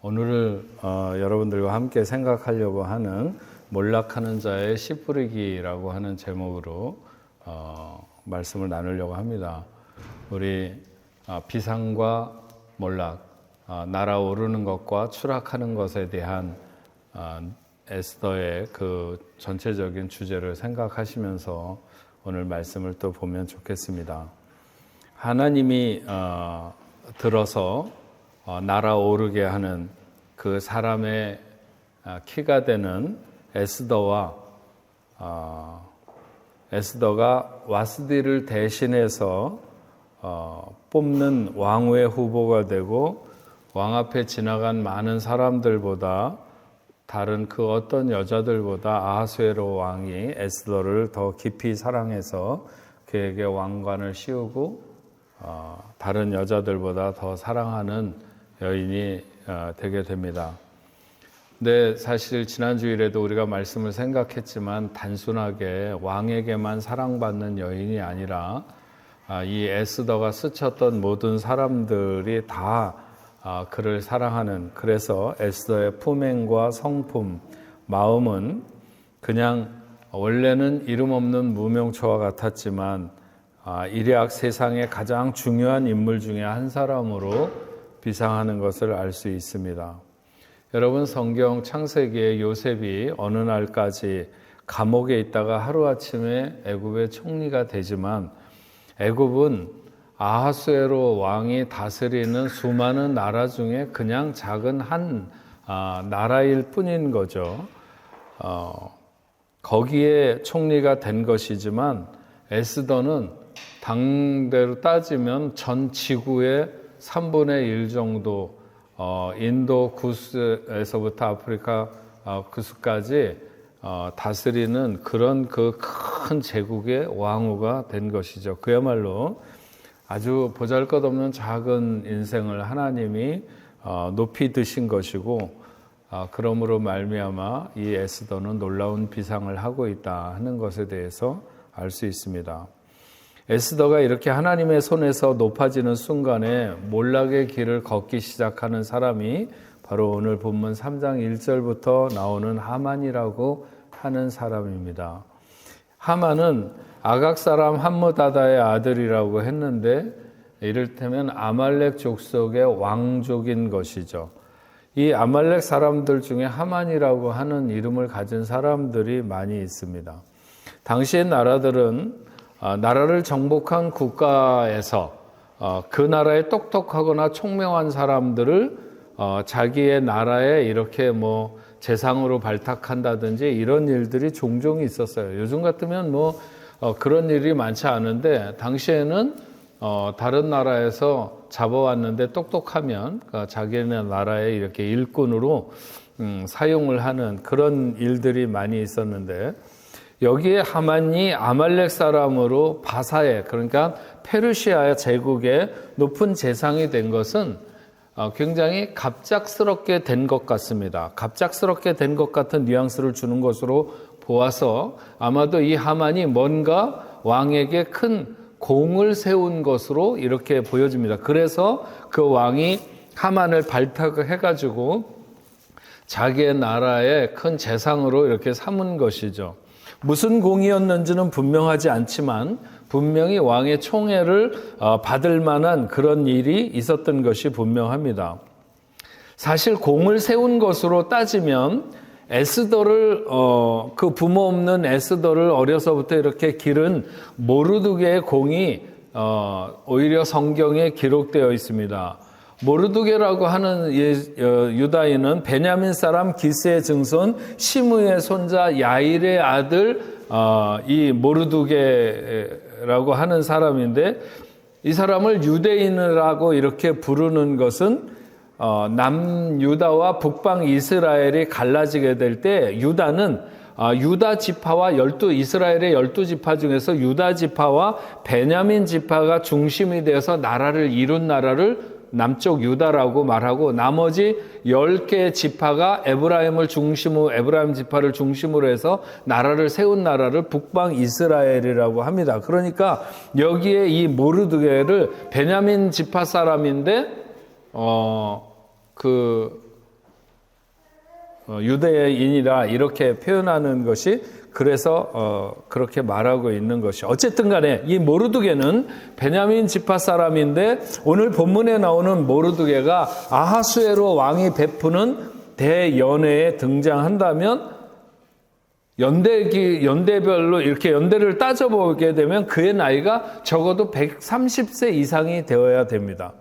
오늘 여러분들과 함께 생각하려고 하는 몰락하는 자의 씨 뿌리기라고 하는 제목으로 말씀을 나누려고 합니다. 우리 비상과 몰락, 날아오르는 것과 추락하는 것에 대한 에스더의 그 전체적인 주제를 생각하시면서 오늘 말씀을 또 보면 좋겠습니다. 하나님이 들어서 날아오르게 하는 그 사람의 키가 되는 에스더가 와스디를 대신해서 뽑는 왕후의 후보가 되고 왕 앞에 지나간 많은 사람들보다 다른 그 어떤 여자들보다 아하수에로 왕이 에스더를 더 깊이 사랑해서 그에게 왕관을 씌우고 다른 여자들보다 더 사랑하는 여인이 되게 됩니다. 근데 사실 지난 주일에도 우리가 말씀을 생각했지만 단순하게 왕에게만 사랑받는 여인이 아니라 이 에스더가 스쳤던 모든 사람들이 다 그를 사랑하는, 그래서 에스더의 품행과 성품, 마음은 그냥 원래는 이름 없는 무명초와 같았지만 이레악 세상의 가장 중요한 인물 중에 한 사람으로 비상하는 것을 알 수 있습니다. 여러분, 성경 창세기에 요셉이 어느 날까지 감옥에 있다가 하루아침에 애굽의 총리가 되지만 애굽은 아하수에로 왕이 다스리는 수많은 나라 중에 그냥 작은 한 나라일 뿐인 거죠. 거기에 총리가 된 것이지만 에스더는 당대로 따지면 전 지구의 3분의 1 정도, 인도 구스에서부터 아프리카 구스까지 다스리는 그런 그 큰 제국의 왕후가 된 것이죠. 그야말로 아주 보잘것없는 작은 인생을 하나님이 높이 드신 것이고, 그러므로 말미암아 이 에스더는 놀라운 비상을 하고 있다 하는 것에 대해서 알 수 있습니다. 에스더가 이렇게 하나님의 손에서 높아지는 순간에 몰락의 길을 걷기 시작하는 사람이 바로 오늘 본문 3장 1절부터 나오는 하만이라고 하는 사람입니다. 하만은 아각 사람 함므다다의 아들이라고 했는데 이를테면 아말렉 족속의 왕족인 것이죠. 이 아말렉 사람들 중에 하만이라고 하는 이름을 가진 사람들이 많이 있습니다. 당시의 나라들은 나라를 정복한 국가에서 그 나라에 똑똑하거나 총명한 사람들을 자기의 나라에 이렇게 재상으로 발탁한다든지 이런 일들이 종종 있었어요. 요즘 같으면 그런 일이 많지 않은데 당시에는 다른 나라에서 잡아왔는데 똑똑하면 자기네 나라에 이렇게 일꾼으로 사용을 하는 그런 일들이 많이 있었는데, 여기에 하만이 아말렉 사람으로 바사에, 그러니까 페르시아 제국의 높은 재상이 된 것은 굉장히 갑작스럽게 된 것 같습니다. 갑작스럽게 된 것 같은 뉘앙스를 주는 것으로 보아서 아마도 이 하만이 뭔가 왕에게 큰 공을 세운 것으로 이렇게 보여집니다. 그래서 그 왕이 하만을 발탁을 해가지고 자기의 나라의 큰 재상으로 이렇게 삼은 것이죠. 무슨 공이었는지는 분명하지 않지만 분명히 왕의 총애를 받을 만한 그런 일이 있었던 것이 분명합니다. 사실 공을 세운 것으로 따지면 에스더를 그 부모 없는 에스더를 어려서부터 이렇게 기른 모르드게의 공이 오히려 성경에 기록되어 있습니다. 모르드게라고 하는 유다인은 베냐민 사람 기스의 증손 시므의 손자 야일의 아들 이 모르드게라고 하는 사람인데, 이 사람을 유대인이라고 이렇게 부르는 것은 남유다와 북방 이스라엘이 갈라지게 될 때 유다는 유다 지파와 이스라엘의 12지파 중에서 유다 지파와 베냐민 지파가 중심이 되어서 나라를 이룬 나라를 남쪽 유다라고 말하고, 나머지 10개 지파가 에브라임 지파를 중심으로 해서 나라를 세운 나라를 북방 이스라엘이라고 합니다. 그러니까 여기에 이 모르드게를 베냐민 지파 사람인데 유대인이라 이렇게 표현하는 것이 그래서 그렇게 말하고 있는 것이 어쨌든 간에 이 모르드게는 베냐민 지파 사람인데 오늘 본문에 나오는 모르드게가 아하수에로 왕이 베푸는 대연회에 등장한다면 연대별로 이렇게 연대를 따져보게 되면 그의 나이가 적어도 130세 이상이 되어야 됩니다.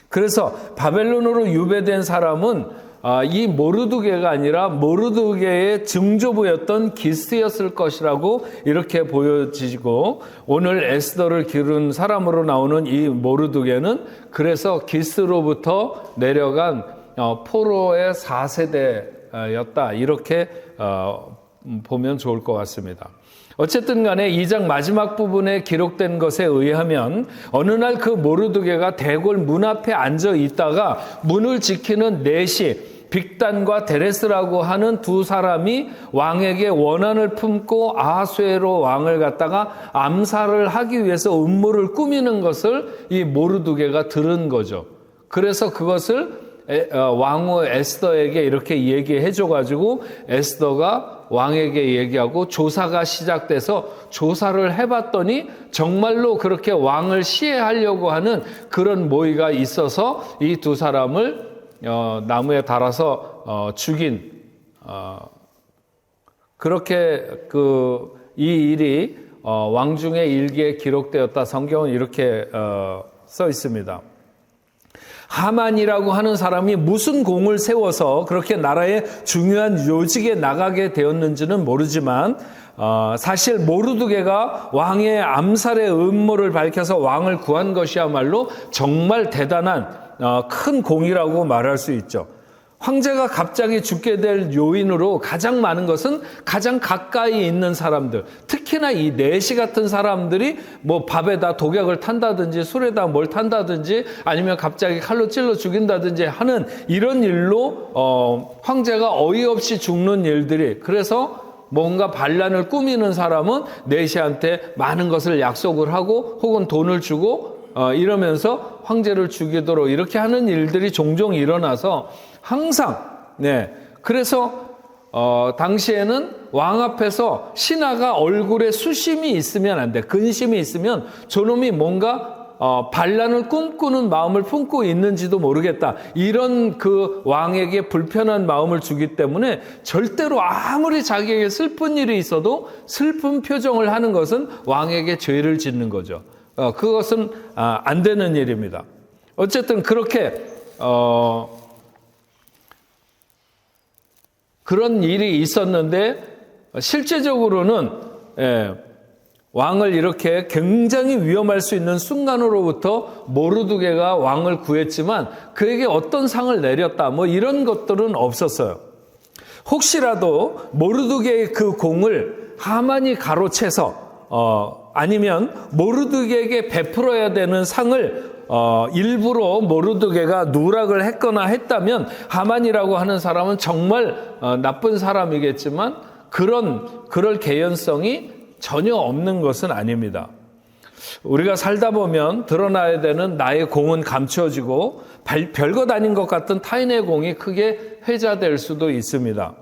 그래서 바벨론으로 유배된 사람은 이 모르드게가 아니라 모르드게의 증조부였던 기스였을 것이라고 이렇게 보여지고 오늘 에스더를 기른 사람으로 나오는 이 모르드게는 그래서 기스로부터 내려간 포로의 4세대였다. 이렇게 보면 좋을 것 같습니다. 어쨌든 간에 2장 마지막 부분에 기록된 것에 의하면 어느 날 그 모르드게가 대궐 문 앞에 앉아 있다가 문을 지키는 넷이 빅단과 데레스라고 하는 두 사람이 왕에게 원한을 품고 아하수에로 왕을 갖다가 암살을 하기 위해서 음모를 꾸미는 것을 이 모르드게가 들은 거죠. 그래서 그것을 왕후 에스더에게 이렇게 얘기해 줘가지고 에스더가 왕에게 얘기하고 조사가 시작돼서 조사를 해봤더니 정말로 그렇게 왕을 시해하려고 하는 그런 모의가 있어서 이 두 사람을 나무에 달아서 죽인 그렇게 이 일이 왕중의 일기에 기록되었다. 성경은 이렇게 써 있습니다. 하만이라고 하는 사람이 무슨 공을 세워서 그렇게 나라의 중요한 요직에 나가게 되었는지는 모르지만 사실 모르드게가 왕의 암살의 음모를 밝혀서 왕을 구한 것이야말로 정말 대단한 큰 공이라고 말할 수 있죠. 황제가 갑자기 죽게 될 요인으로 가장 많은 것은 가장 가까이 있는 사람들, 특히나 이 내시 같은 사람들이 뭐 밥에다 독약을 탄다든지 술에다 뭘 탄다든지 아니면 갑자기 칼로 찔러 죽인다든지 하는 이런 일로 황제가 어이없이 죽는 일들이, 그래서 뭔가 반란을 꾸미는 사람은 내시한테 많은 것을 약속을 하고 혹은 돈을 주고 이러면서 황제를 죽이도록 이렇게 하는 일들이 종종 일어나서 항상 그래서 당시에는 왕 앞에서 신하가 얼굴에 수심이 있으면 안 돼. 근심이 있으면 저놈이 뭔가 반란을 꿈꾸는 마음을 품고 있는지도 모르겠다. 이런 그 왕에게 불편한 마음을 주기 때문에 절대로 아무리 자기에게 슬픈 일이 있어도 슬픈 표정을 하는 것은 왕에게 죄를 짓는 거죠. 그것은 안 되는 일입니다. 어쨌든 그렇게 그런 일이 있었는데 실제적으로는 왕을 이렇게 굉장히 위험할 수 있는 순간으로부터 모르드게가 왕을 구했지만 그에게 어떤 상을 내렸다 뭐 이런 것들은 없었어요. 혹시라도 모르드게의 그 공을 하만이 가로채서 아니면 모르드게에게 베풀어야 되는 상을 일부러 모르드게가 누락을 했거나 했다면 하만이라고 하는 사람은 정말 나쁜 사람이겠지만 그럴 개연성이 전혀 없는 것은 아닙니다. 우리가 살다 보면 드러나야 되는 나의 공은 감추어지고 별것 아닌 것 같은 타인의 공이 크게 회자될 수도 있습니다.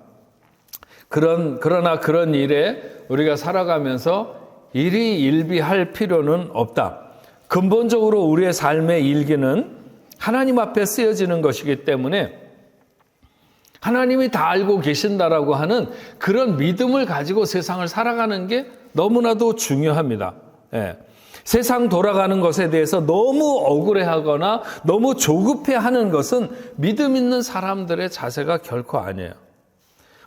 그러나 그런 일에 우리가 살아가면서 일희일비할 필요는 없다. 근본적으로 우리의 삶의 일기는 하나님 앞에 쓰여지는 것이기 때문에 하나님이 다 알고 계신다라고 하는 그런 믿음을 가지고 세상을 살아가는 게 너무나도 중요합니다. 세상 돌아가는 것에 대해서 너무 억울해하거나 너무 조급해하는 것은 믿음 있는 사람들의 자세가 결코 아니에요.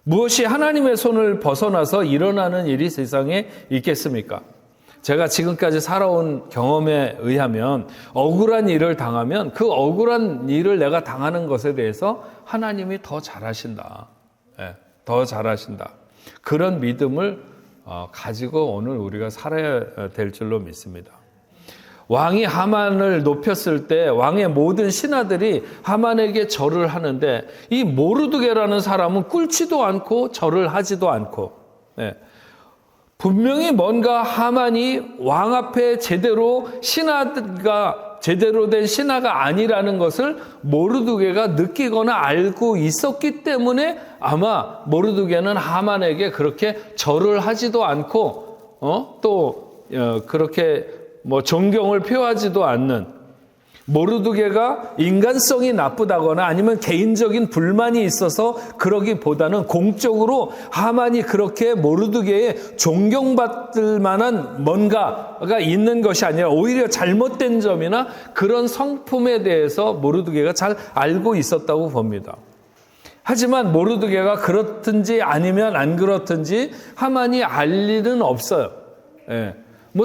무엇이 하나님의 손을 벗어나서 일어나는 일이 세상에 있겠습니까? 제가 지금까지 살아온 경험에 의하면 억울한 일을 당하면 그 억울한 일을 내가 당하는 것에 대해서 하나님이 더 잘하신다. 더 잘하신다. 그런 믿음을 가지고 오늘 우리가 살아야 될 줄로 믿습니다. 왕이 하만을 높였을 때 왕의 모든 신하들이 하만에게 절을 하는데 이 모르드게라는 사람은 꿇지도 않고 절을 하지도 않고 분명히 뭔가 하만이 왕 앞에 제대로 신하가 제대로 된 신하가 아니라는 것을 모르드게가 느끼거나 알고 있었기 때문에 아마 모르드게는 하만에게 그렇게 절을 하지도 않고 그렇게 존경을 표하지도 않는, 모르드게가 인간성이 나쁘다거나 아니면 개인적인 불만이 있어서 그러기보다는 공적으로 하만이 그렇게 모르드게에 존경받을 만한 뭔가가 있는 것이 아니라 오히려 잘못된 점이나 그런 성품에 대해서 모르드게가 잘 알고 있었다고 봅니다. 하지만 모르드게가 그렇든지 아니면 안 그렇든지 하만이 알 리는 없어요.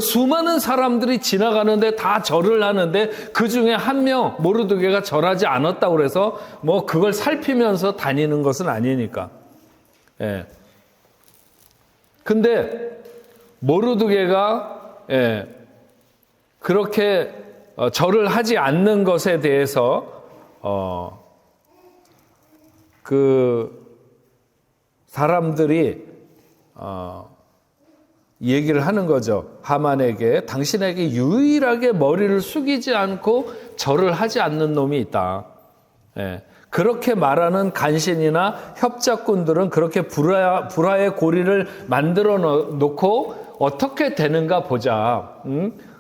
수많은 사람들이 지나가는데 다 절을 하는데 그 중에 한 명 모르드게가 절하지 않았다고 그래서 그걸 살피면서 다니는 것은 아니니까. 근데 모르드게가 그렇게 절을 하지 않는 것에 대해서 그 사람들이 얘기를 하는 거죠. 하만에게, 당신에게 유일하게 머리를 숙이지 않고 절을 하지 않는 놈이 있다. 그렇게 말하는 간신이나 협작꾼들은 그렇게 불화의 고리를 만들어 놓고 어떻게 되는가 보자.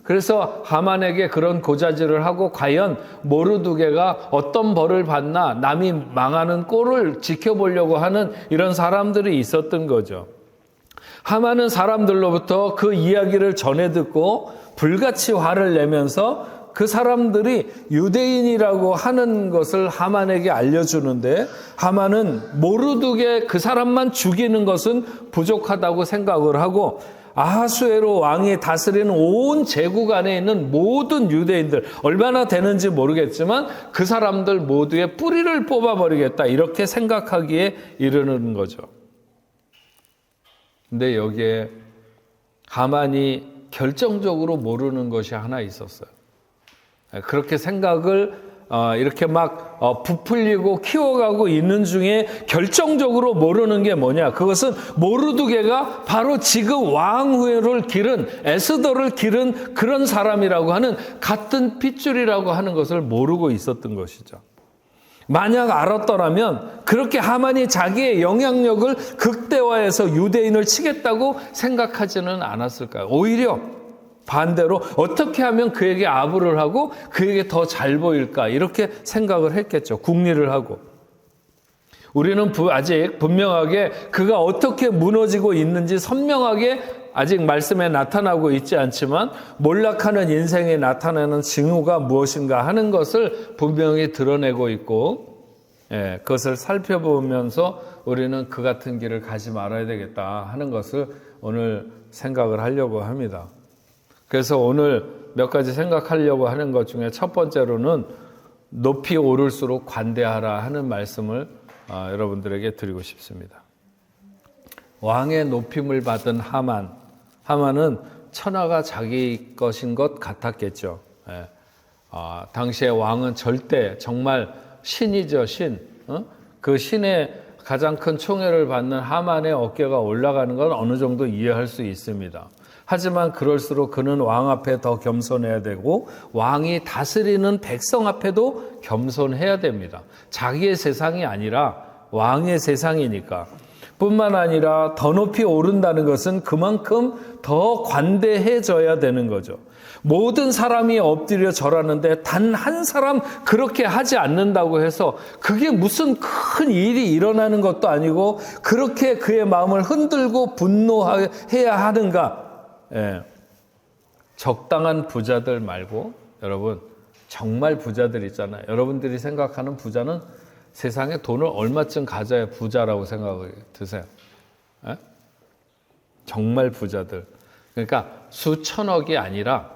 그래서 하만에게 그런 고자질을 하고 과연 모르드게가 어떤 벌을 받나 남이 망하는 꼴을 지켜보려고 하는 이런 사람들이 있었던 거죠. 하만은 사람들로부터 그 이야기를 전해 듣고 불같이 화를 내면서 그 사람들이 유대인이라고 하는 것을 하만에게 알려주는데, 하만은 모르드게 그 사람만 죽이는 것은 부족하다고 생각을 하고 아하수에로 왕이 다스리는 온 제국 안에 있는 모든 유대인들, 얼마나 되는지 모르겠지만 그 사람들 모두의 뿌리를 뽑아버리겠다, 이렇게 생각하기에 이르는 거죠. 근데 여기에 하만이 결정적으로 모르는 것이 하나 있었어요. 그렇게 생각을 이렇게 막 부풀리고 키워가고 있는 중에 결정적으로 모르는 게 뭐냐? 그것은 모르드게가 바로 지금 왕후를 기른, 에스더를 기른 그런 사람이라고 하는, 같은 핏줄이라고 하는 것을 모르고 있었던 것이죠. 만약 알았더라면 그렇게 하만이 자기의 영향력을 극대화해서 유대인을 치겠다고 생각하지는 않았을까요? 오히려 반대로 어떻게 하면 그에게 아부를 하고 그에게 더 잘 보일까, 이렇게 생각을 했겠죠. 궁리를 하고. 우리는 아직 분명하게 그가 어떻게 무너지고 있는지 선명하게 아직 말씀에 나타나고 있지 않지만, 몰락하는 인생에 나타나는 징후가 무엇인가 하는 것을 분명히 드러내고 있고, 그것을 살펴보면서 우리는 그 같은 길을 가지 말아야 되겠다 하는 것을 오늘 생각을 하려고 합니다. 그래서 오늘 몇 가지 생각하려고 하는 것 중에 첫 번째로는 높이 오를수록 관대하라 하는 말씀을 여러분들에게 드리고 싶습니다. 왕의 높임을 받은 하만은 천하가 자기 것인 것 같았겠죠. 당시의 왕은 절대 정말 신이죠, 신. 그 신의 가장 큰 총애를 받는 하만의 어깨가 올라가는 건 어느 정도 이해할 수 있습니다. 하지만 그럴수록 그는 왕 앞에 더 겸손해야 되고, 왕이 다스리는 백성 앞에도 겸손해야 됩니다. 자기의 세상이 아니라 왕의 세상이니까. 뿐만 아니라 더 높이 오른다는 것은 그만큼 더 관대해져야 되는 거죠. 모든 사람이 엎드려 절하는데 단 한 사람 그렇게 하지 않는다고 해서 그게 무슨 큰 일이 일어나는 것도 아니고 그렇게 그의 마음을 흔들고 분노해야 하는가? 적당한 부자들 말고, 여러분, 정말 부자들 있잖아요. 여러분들이 생각하는 부자는 세상에 돈을 얼마쯤 가져야 부자라고 생각을 드세요? 정말 부자들. 그러니까 수천억이 아니라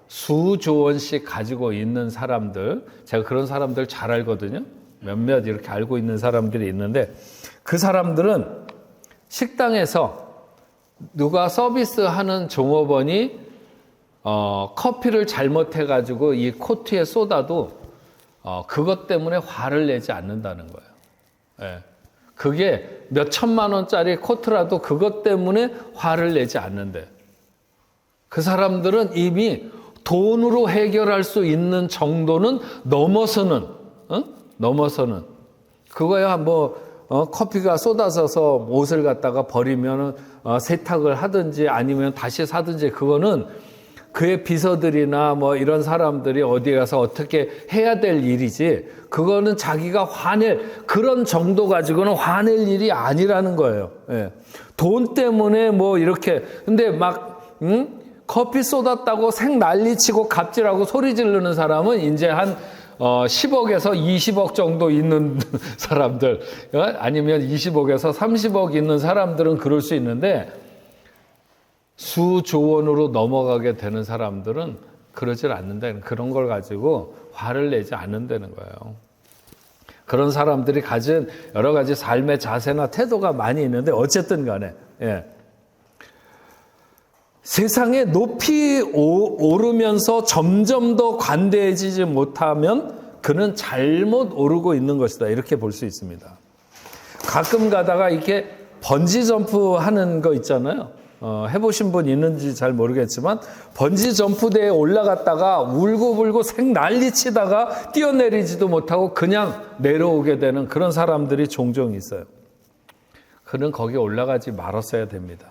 수조 원씩 가지고 있는 사람들, 제가 그런 사람들 잘 알거든요. 몇몇 이렇게 알고 있는 사람들이 있는데, 그 사람들은 식당에서 누가 서비스하는 종업원이 커피를 잘못해가지고 이 코트에 쏟아도 그것 때문에 화를 내지 않는다는 거예요. 그게 몇 천만 원짜리 코트라도 그것 때문에 화를 내지 않는데, 그 사람들은 이미 돈으로 해결할 수 있는 정도는 넘어서는 그거야 커피가 쏟아져서 옷을 갖다가 버리면 세탁을 하든지 아니면 다시 사든지 그거는 그의 비서들이나 이런 사람들이 어디 가서 어떻게 해야 될 일이지, 그거는 자기가 화낼 그런 정도 가지고는 화낼 일이 아니라는 거예요. 예. 돈 때문에 이렇게 근데 커피 쏟았다고 생 난리치고 갑질하고 소리 지르는 사람은 이제 한 10억에서 20억 정도 있는 사람들, 아니면 20억에서 30억 있는 사람들은 그럴 수 있는데, 수조 원으로 넘어가게 되는 사람들은 그러질 않는다는, 그런 걸 가지고 화를 내지 않는다는 거예요. 그런 사람들이 가진 여러 가지 삶의 자세나 태도가 많이 있는데, 어쨌든 간에 세상에 높이 오르면서 점점 더 관대해지지 못하면 그는 잘못 오르고 있는 것이다, 이렇게 볼 수 있습니다. 가끔 가다가 이렇게 번지 점프 하는 거 있잖아요. 해보신 분 있는지 잘 모르겠지만 번지 점프대에 올라갔다가 울고불고 생 난리치다가 뛰어내리지도 못하고 그냥 내려오게 되는 그런 사람들이 종종 있어요. 그는 거기 올라가지 말았어야 됩니다.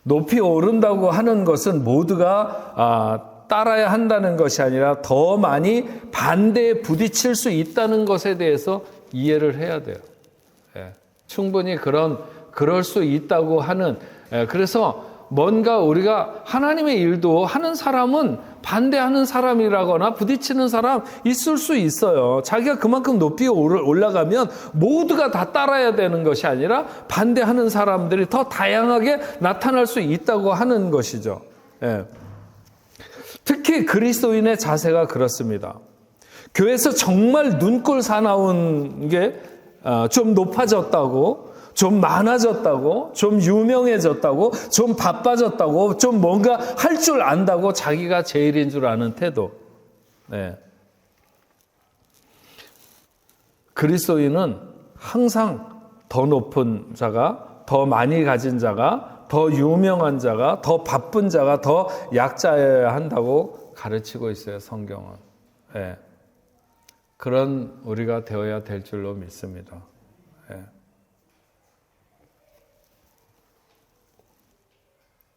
높이 오른다고 하는 것은 모두가 따라야 한다는 것이 아니라 더 많이 반대에 부딪힐 수 있다는 것에 대해서 이해를 해야 돼요. 충분히 그럴 수 있다고 하는, 그래서 뭔가 우리가 하나님의 일도 하는 사람은 반대하는 사람이라거나 부딪히는 사람 있을 수 있어요. 자기가 그만큼 높이 올라가면 모두가 다 따라야 되는 것이 아니라 반대하는 사람들이 더 다양하게 나타날 수 있다고 하는 것이죠. 특히 그리스도인의 자세가 그렇습니다. 교회에서 정말 눈꼴 사나운 게 좀 높아졌다고, 좀 많아졌다고, 좀 유명해졌다고, 좀 바빠졌다고, 좀 뭔가 할 줄 안다고 자기가 제일인 줄 아는 태도. 그리스도인은 항상 더 높은 자가, 더 많이 가진 자가, 더 유명한 자가, 더 바쁜 자가, 더 약자여야 한다고 가르치고 있어요, 성경은. 그런 우리가 되어야 될 줄로 믿습니다.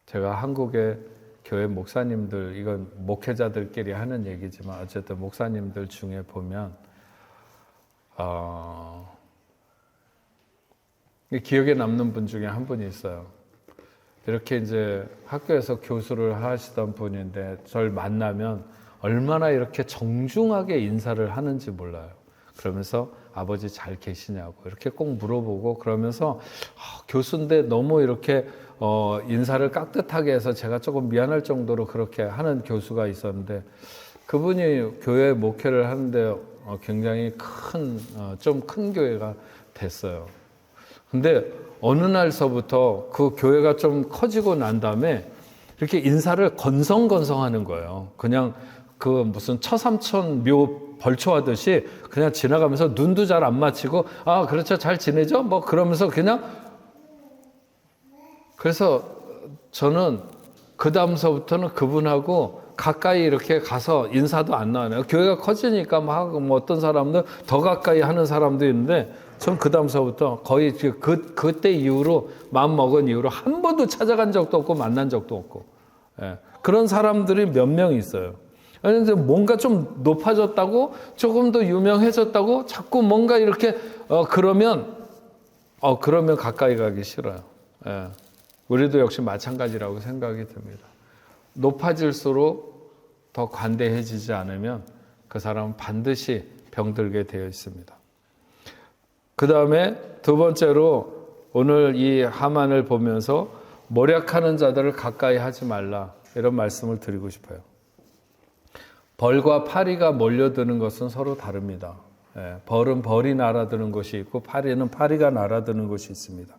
제가 한국의 교회 목사님들, 이건 목회자들끼리 하는 얘기지만 어쨌든 목사님들 중에 보면 기억에 남는 분 중에 한 분이 있어요. 이렇게 이제 학교에서 교수를 하시던 분인데 저를 만나면 얼마나 이렇게 정중하게 인사를 하는지 몰라요. 그러면서 아버지 잘 계시냐고 이렇게 꼭 물어보고, 그러면서 교수인데 너무 이렇게 인사를 깍듯하게 해서 제가 조금 미안할 정도로 그렇게 하는 교수가 있었는데, 그분이 교회 목회를 하는데 굉장히 좀 큰 교회가 됐어요. 근데 어느 날서부터 그 교회가 좀 커지고 난 다음에 이렇게 인사를 건성건성하는 거예요. 그냥 그 무슨 처삼천 묘 벌초하듯이 그냥 지나가면서 눈도 잘 안 맞히고, 그렇죠, 잘 지내죠? 그러면서 그냥. 그래서 저는 그 다음서부터는 그분하고 가까이 이렇게 가서 인사도 안 나와요. 교회가 커지니까 어떤 사람들 더 가까이 하는 사람도 있는데, 전 그 다음서부터 거의 그때 이후로 마음 먹은 이후로 한 번도 찾아간 적도 없고 만난 적도 없고, 그런 사람들이 몇 명 있어요. 그런데 뭔가 좀 높아졌다고, 조금 더 유명해졌다고 자꾸 뭔가 이렇게 그러면 가까이 가기 싫어요. 우리도 역시 마찬가지라고 생각이 듭니다. 높아질수록 더 관대해지지 않으면 그 사람은 반드시 병들게 되어 있습니다. 그 다음에 두 번째로 오늘 이 하만을 보면서 모략하는 자들을 가까이 하지 말라, 이런 말씀을 드리고 싶어요. 벌과 파리가 몰려드는 것은 서로 다릅니다. 벌은 벌이 날아드는 것이 있고 파리는 파리가 날아드는 것이 있습니다.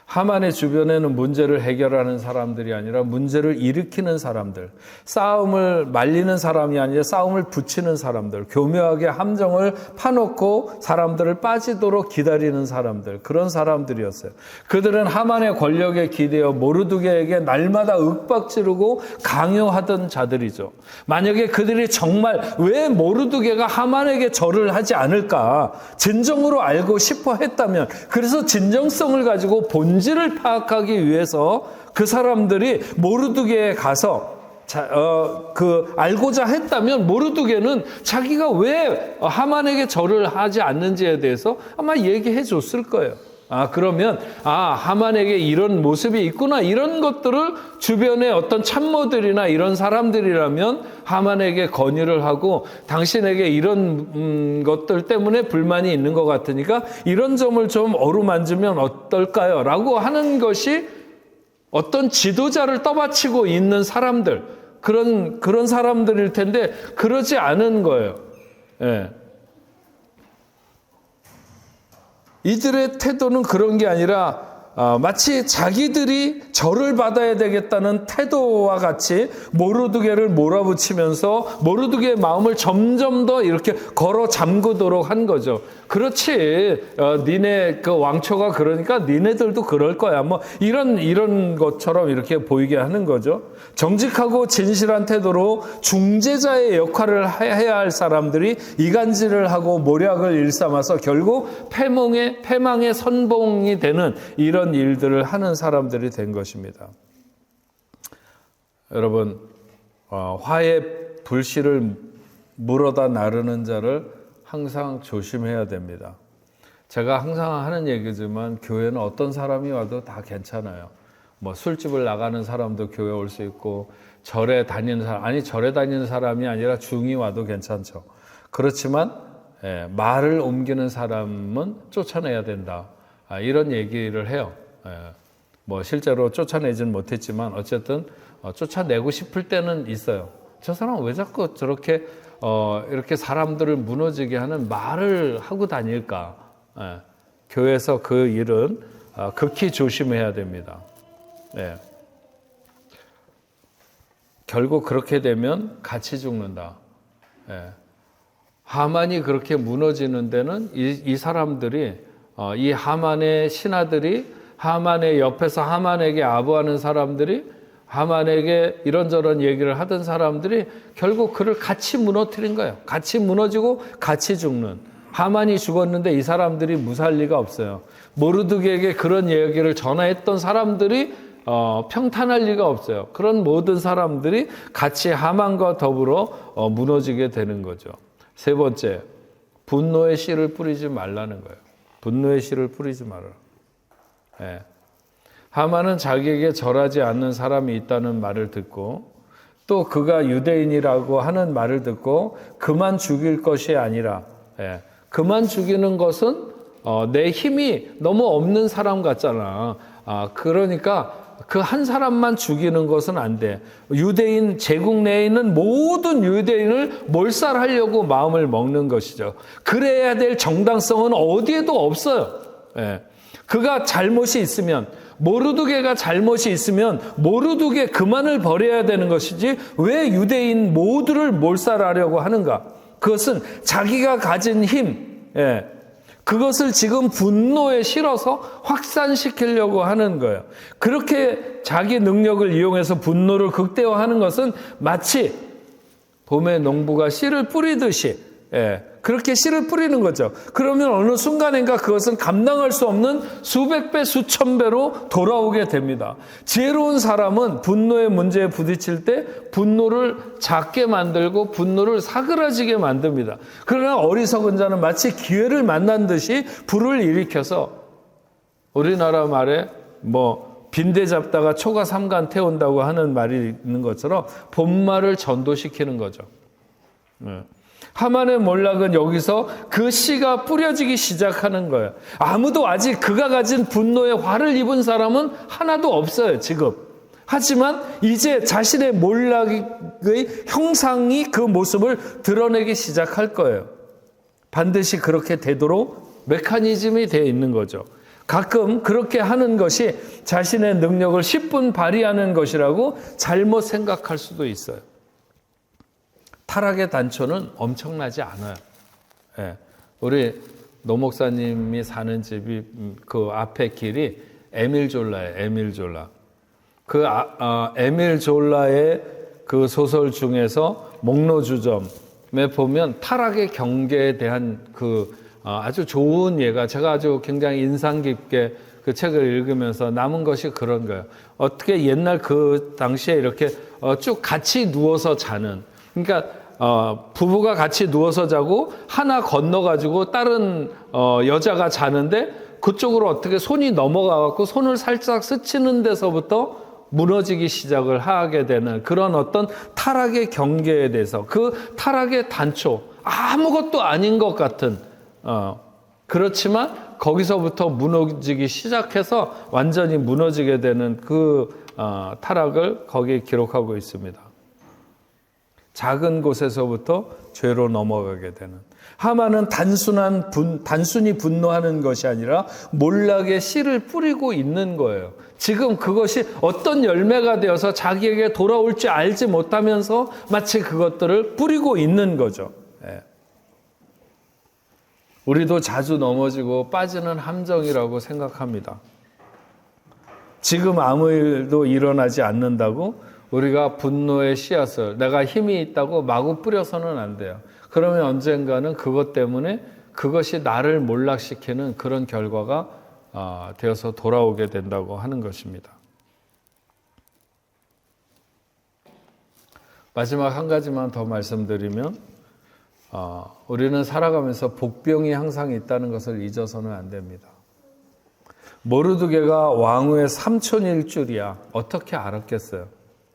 하만의 주변에는 문제를 해결하는 사람들이 아니라 문제를 일으키는 사람들, 싸움을 말리는 사람이 아니라 싸움을 붙이는 사람들, 교묘하게 함정을 파놓고 사람들을 빠지도록 기다리는 사람들, 그런 사람들이었어요. 그들은 하만의 권력에 기대어 모르드게에게 날마다 윽박지르고 강요하던 자들이죠. 만약에 그들이 정말 왜 모르드게가 하만에게 절을 하지 않을까 진정으로 알고 싶어 했다면, 그래서 진정성을 가지고 본질을 파악하기 위해서 그 사람들이 모르드게에 가서 알고자 했다면, 모르드게는 자기가 왜 하만에게 절을 하지 않는지에 대해서 아마 얘기해 줬을 거예요. 그러면 하만에게 이런 모습이 있구나, 이런 것들을 주변의 어떤 참모들이나 이런 사람들이라면 하만에게 건의를 하고, 당신에게 이런 것들 때문에 불만이 있는 것 같으니까 이런 점을 좀 어루만지면 어떨까요? 라고 하는 것이 어떤 지도자를 떠받치고 있는 사람들, 그런 사람들일 텐데 그러지 않은 거예요. 예. 이들의 태도는 그런 게 아니라 마치 자기들이 절을 받아야 되겠다는 태도와 같이 모르드게를 몰아붙이면서 모르드게의 마음을 점점 더 이렇게 걸어 잠그도록 한 거죠. 그렇지, 니네 그 왕초가 그러니까 니네들도 그럴 거야, 뭐 이런 것처럼 이렇게 보이게 하는 거죠. 정직하고 진실한 태도로 중재자의 역할을 해야 할 사람들이 이간질을 하고 모략을 일삼아서 결국 패망의 선봉이 되는 이런 일들을 하는 사람들이 된 것입니다. 여러분, 화의 불씨를 물어다 나르는 자를 항상 조심해야 됩니다. 제가 항상 하는 얘기지만 교회는 어떤 사람이 와도 다 괜찮아요. 뭐 술집을 나가는 사람도 교회 올 수 있고, 절에 다니는 사람이 아니라 중이 와도 괜찮죠. 그렇지만 말을 옮기는 사람은 쫓아내야 된다, 이런 얘기를 해요. 뭐 실제로 쫓아내진 못했지만 어쨌든 쫓아내고 싶을 때는 있어요. 저 사람 왜 자꾸 저렇게 이렇게 사람들을 무너지게 하는 말을 하고 다닐까? 교회에서 그 일은 극히 조심해야 됩니다. 결국 그렇게 되면 같이 죽는다. 하만이 그렇게 무너지는 데는 이 사람들이, 이 하만의 신하들이, 하만의 옆에서 하만에게 아부하는 사람들이, 하만에게 이런저런 얘기를 하던 사람들이 결국 그를 같이 무너뜨린 거예요. 같이 무너지고 같이 죽는. 하만이 죽었는데 이 사람들이 무사할 리가 없어요. 모르드게에게 그런 얘기를 전화했던 사람들이 평탄할 리가 없어요. 그런 모든 사람들이 같이 하만과 더불어 무너지게 되는 거죠. 세 번째, 분노의 씨를 뿌리지 말라는 거예요. 분노의 씨를 뿌리지 말아라. 하만은 자기에게 절하지 않는 사람이 있다는 말을 듣고, 또 그가 유대인이라고 하는 말을 듣고 그만 죽일 것이 아니라, 그만 죽이는 것은 내 힘이 너무 없는 사람 같잖아. 그러니까 그 한 사람만 죽이는 것은 안 돼. 유대인, 제국 내에 있는 모든 유대인을 몰살하려고 마음을 먹는 것이죠. 그래야 될 정당성은 어디에도 없어요. 그가 잘못이 있으면, 모르드게가 잘못이 있으면 모르드게 그만을 버려야 되는 것이지 왜 유대인 모두를 몰살하려고 하는가? 그것은 자기가 가진 힘, 그것을 지금 분노에 실어서 확산시키려고 하는 거예요. 그렇게 자기 능력을 이용해서 분노를 극대화하는 것은 마치 봄에 농부가 씨를 뿌리듯이, 그렇게 씨를 뿌리는 거죠. 그러면 어느 순간인가 그것은 감당할 수 없는 수백 배, 수천 배로 돌아오게 됩니다. 지혜로운 사람은 분노의 문제에 부딪힐 때 분노를 작게 만들고 분노를 사그라지게 만듭니다. 그러나 어리석은 자는 마치 기회를 만난 듯이 불을 일으켜서, 우리나라 말에 빈대 잡다가 초가 삼간 태운다고 하는 말이 있는 것처럼 본말을 전도시키는 거죠. 하만의 몰락은 여기서 그 씨가 뿌려지기 시작하는 거예요. 아무도 아직 그가 가진 분노에 화를 입은 사람은 하나도 없어요, 지금. 하지만 이제 자신의 몰락의 형상이 그 모습을 드러내기 시작할 거예요. 반드시 그렇게 되도록 메커니즘이 되어 있는 거죠. 가끔 그렇게 하는 것이 자신의 능력을 10분 발휘하는 것이라고 잘못 생각할 수도 있어요. 타락의 단초는 엄청나지 않아요. 예. 우리 노 목사님이 사는 집이 그 앞에 길이 에밀 졸라예요. 에밀 졸라. 그 에밀 졸라의 그 소설 중에서 목로주점에 보면 타락의 경계에 대한 그 아주 좋은 예가, 제가 아주 굉장히 인상 깊게 그 책을 읽으면서 남은 것이 그런 거예요. 어떻게 옛날 그 당시에 이렇게 쭉 같이 누워서 자는, 그러니까 부부가 같이 누워서 자고 하나 건너가지고 다른 여자가 자는데 그쪽으로 어떻게 손이 넘어가갖고 손을 살짝 스치는 데서부터 무너지기 시작을 하게 되는 그런 어떤 타락의 경계에 대해서, 그 타락의 단초, 아무것도 아닌 것 같은, 그렇지만 거기서부터 무너지기 시작해서 완전히 무너지게 되는 그 타락을 거기에 기록하고 있습니다. 작은 곳에서부터 죄로 넘어가게 되는. 하만은 단순히 분노하는 것이 아니라 몰락의 씨를 뿌리고 있는 거예요. 지금 그것이 어떤 열매가 되어서 자기에게 돌아올지 알지 못하면서 마치 그것들을 뿌리고 있는 거죠. 예. 우리도 자주 넘어지고 빠지는 함정이라고 생각합니다. 지금 아무 일도 일어나지 않는다고 우리가 분노의 씨앗을, 내가 힘이 있다고 마구 뿌려서는 안 돼요. 그러면 언젠가는 그것 때문에 그것이 나를 몰락시키는 그런 결과가 되어서 돌아오게 된다고 하는 것입니다. 마지막 한 가지만 더 말씀드리면, 우리는 살아가면서 복병이 항상 있다는 것을 잊어서는 안 됩니다. 모르드게가 왕후의 삼촌일 줄이야 어떻게 알았겠어요?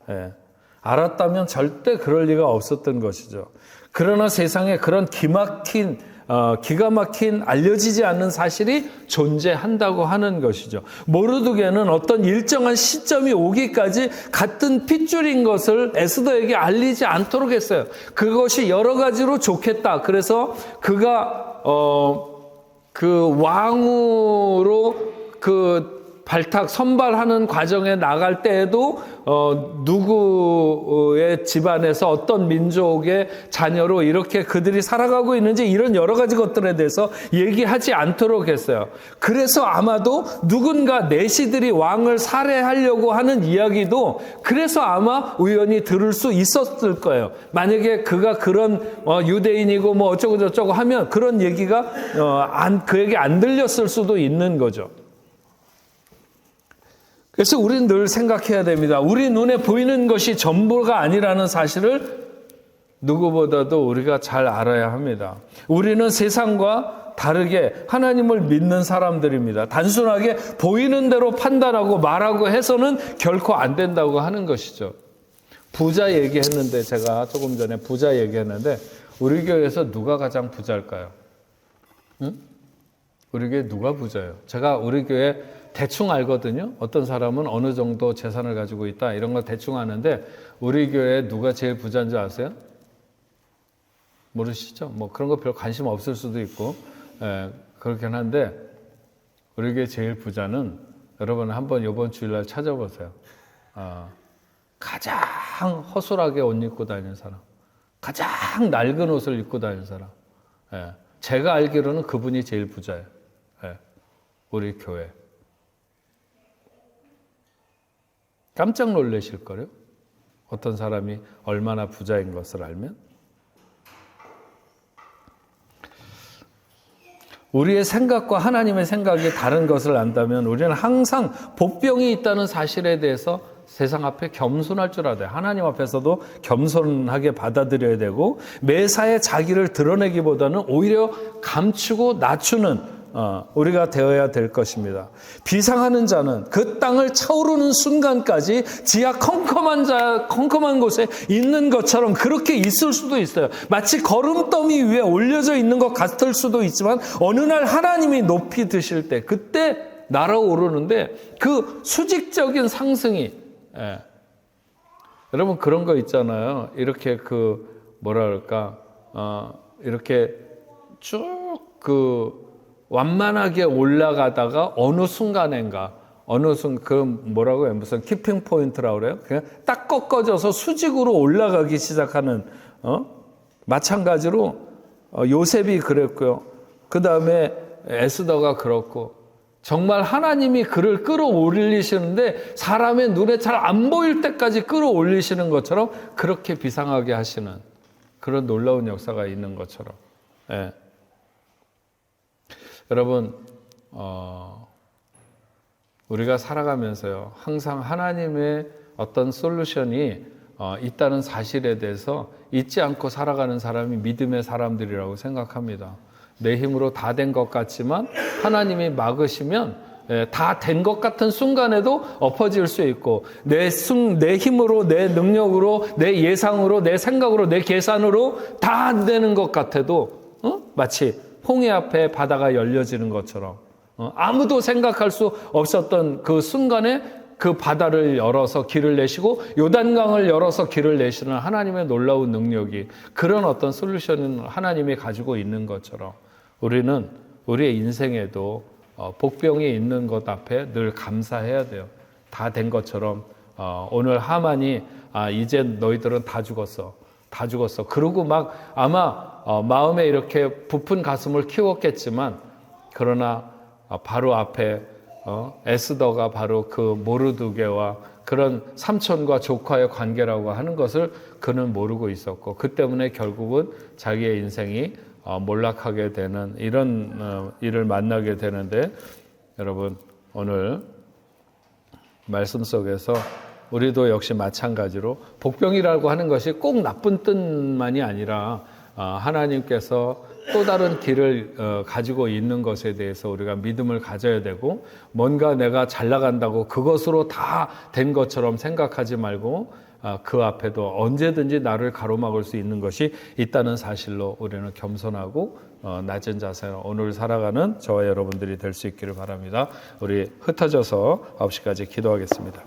예. 알았다면 절대 그럴 리가 없었던 것이죠. 그러나 세상에 그런 기가 막힌 알려지지 않는 사실이 존재한다고 하는 것이죠. 모르드게는 어떤 일정한 시점이 오기까지 같은 핏줄인 것을 에스더에게 알리지 않도록 했어요. 그것이 여러 가지로 좋겠다. 그래서 그가 그 왕으로 그 선발하는 과정에 나갈 때에도 누구의 집안에서 어떤 민족의 자녀로 이렇게 그들이 살아가고 있는지 이런 여러 가지 것들에 대해서 얘기하지 않도록 했어요. 그래서 아마도 누군가 내시들이 왕을 살해하려고 하는 이야기도 그래서 아마 우연히 들을 수 있었을 거예요. 만약에 그가 그런 유대인이고 뭐 어쩌고 저쩌고 하면 그런 얘기가 그에게 안 들렸을 수도 있는 거죠. 그래서 우리는 늘 생각해야 됩니다. 우리 눈에 보이는 것이 전부가 아니라는 사실을 누구보다도 우리가 잘 알아야 합니다. 우리는 세상과 다르게 하나님을 믿는 사람들입니다. 단순하게 보이는 대로 판단하고 말하고 해서는 결코 안 된다고 하는 것이죠. 부자 얘기했는데, 제가 조금 전에 부자 얘기했는데, 우리 교회에서 누가 가장 부자일까요? 응? 우리 교회 누가 부자예요? 제가 우리 교회 대충 알거든요. 어떤 사람은 어느 정도 재산을 가지고 있다 이런 걸 대충 아는데, 우리 교회에 누가 제일 부자인 줄 아세요? 모르시죠? 뭐 그런 거 별 관심 없을 수도 있고, 그렇긴 한데 우리 교회 제일 부자는, 여러분 한번 이번 주일날 찾아보세요. 가장 허술하게 옷 입고 다니는 사람, 가장 낡은 옷을 입고 다니는 사람, 제가 알기로는 그분이 제일 부자예요. 우리 교회. 깜짝 놀라실 거예요. 어떤 사람이 얼마나 부자인 것을 알면. 우리의 생각과 하나님의 생각이 다른 것을 안다면 우리는 항상 복병이 있다는 사실에 대해서 세상 앞에 겸손할 줄 알아야 돼요. 하나님 앞에서도 겸손하게 받아들여야 되고, 매사에 자기를 드러내기보다는 오히려 감추고 낮추는 우리가 되어야 될 것입니다. 비상하는 자는 그 땅을 차오르는 순간까지 지하 컴컴한 곳에 있는 것처럼 그렇게 있을 수도 있어요. 마치 거름더미 위에 올려져 있는 것 같을 수도 있지만, 어느 날 하나님이 높이 드실 때 그때 날아오르는데, 그 수직적인 상승이, 여러분 그런 거 있잖아요. 이렇게 뭐랄까, 이렇게 쭉 완만하게 올라가다가 어느 순간인가 그 뭐라고요? 무슨 키핑 포인트라고 그래요? 그냥 딱 꺾어져서 수직으로 올라가기 시작하는 마찬가지로 요셉이 그랬고요. 그 다음에 에스더가 그렇고 정말 하나님이 그를 끌어올리시는데 사람의 눈에 잘 안 보일 때까지 끌어올리시는 것처럼 그렇게 비상하게 하시는 그런 놀라운 역사가 있는 것처럼. 예. 여러분 우리가 살아가면서요 항상 하나님의 어떤 솔루션이 있다는 사실에 대해서 잊지 않고 살아가는 사람이 믿음의 사람들이라고 생각합니다. 내 힘으로 다 된 것 같지만 하나님이 막으시면 다 된 것 같은 순간에도 엎어질 수 있고 내 힘으로 내 능력으로 내 예상으로 내 생각으로 내 계산으로 다 안 되는 것 같아도 마치 홍해 앞에 바다가 열려지는 것처럼 아무도 생각할 수 없었던 그 순간에 그 바다를 열어서 길을 내시고 요단강을 열어서 길을 내시는 하나님의 놀라운 능력이 그런 어떤 솔루션은 하나님이 가지고 있는 것처럼 우리는 우리의 인생에도 복병이 있는 것 앞에 늘 감사해야 돼요. 다 된 것처럼 오늘 하만이 이제 너희들은 다 죽었어. 다 죽었어. 그러고 막 아마 마음에 이렇게 부푼 가슴을 키웠겠지만 그러나 바로 앞에 에스더가 바로 그 모르드게와 그런 삼촌과 조카의 관계라고 하는 것을 그는 모르고 있었고 그 때문에 결국은 자기의 인생이 몰락하게 되는 이런 일을 만나게 되는데 여러분 오늘 말씀 속에서 우리도 역시 마찬가지로 복병이라고 하는 것이 꼭 나쁜 뜻만이 아니라 하나님께서 또 다른 길을 가지고 있는 것에 대해서 우리가 믿음을 가져야 되고 뭔가 내가 잘 나간다고 그것으로 다 된 것처럼 생각하지 말고 그 앞에도 언제든지 나를 가로막을 수 있는 것이 있다는 사실로 우리는 겸손하고 낮은 자세로 오늘 살아가는 저와 여러분들이 될 수 있기를 바랍니다. 우리 흩어져서 9시까지 기도하겠습니다.